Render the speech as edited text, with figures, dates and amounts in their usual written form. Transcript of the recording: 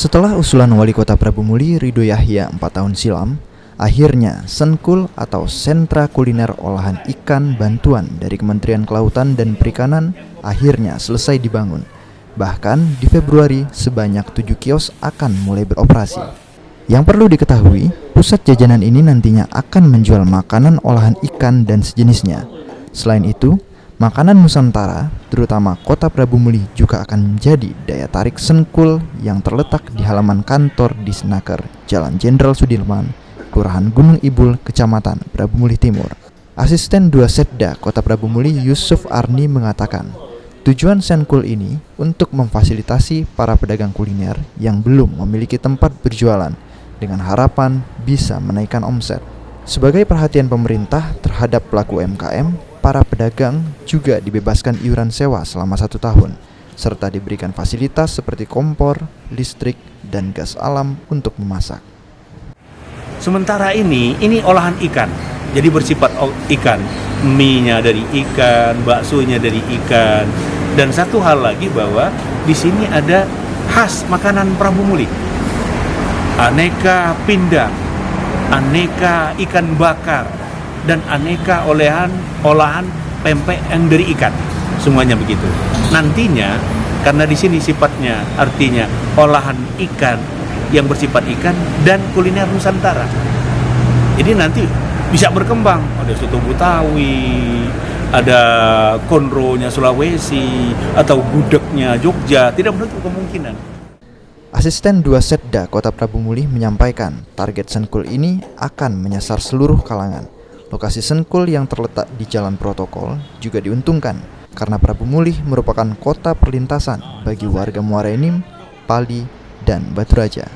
Setelah usulan Wali Kota Prabu Muli Ridho Yahya 4 tahun silam, akhirnya Senkul atau Sentra Kuliner Olahan Ikan Bantuan dari Kementerian Kelautan dan Perikanan akhirnya selesai dibangun. Bahkan di Februari sebanyak 7 kios akan mulai beroperasi. Yang perlu diketahui, pusat jajanan ini nantinya akan menjual makanan olahan ikan dan sejenisnya. Selain itu, makanan Nusantara, terutama Kota Prabu Muli, juga akan menjadi daya tarik Senkul yang terletak di halaman kantor di Senaker, Jalan Jenderal Sudirman, Kelurahan Gunung Ibul, Kecamatan Prabu Muli Timur. Asisten 2 Setda Kota Prabu Muli Yusuf Arni mengatakan, tujuan Senkul ini untuk memfasilitasi para pedagang kuliner yang belum memiliki tempat berjualan dengan harapan bisa menaikkan omset. Sebagai perhatian pemerintah terhadap pelaku UMKM, para pedagang juga dibebaskan iuran sewa selama 1 tahun, serta diberikan fasilitas seperti kompor, listrik, dan gas alam untuk memasak. Sementara ini olahan ikan, jadi bersifat ikan, mie-nya dari ikan, baksonya dari ikan, dan satu hal lagi bahwa di sini ada khas makanan Prabu Muli, aneka pindang, aneka ikan bakar, dan aneka olahan pempek yang dari ikan, semuanya begitu. Nantinya karena di sini sifatnya artinya olahan ikan yang bersifat ikan dan kuliner Nusantara. Jadi nanti bisa berkembang, ada soto Betawi, ada konronya Sulawesi, atau gudegnya Jogja, tidak menutup kemungkinan. Asisten 2 Setda Kota Prabu Muli menyampaikan target Senkul ini akan menyasar seluruh kalangan. Lokasi Senkul yang terletak di Jalan Protokol juga diuntungkan karena Prabu Muli merupakan kota perlintasan bagi warga Muara Enim, Pali, dan Batu Raja.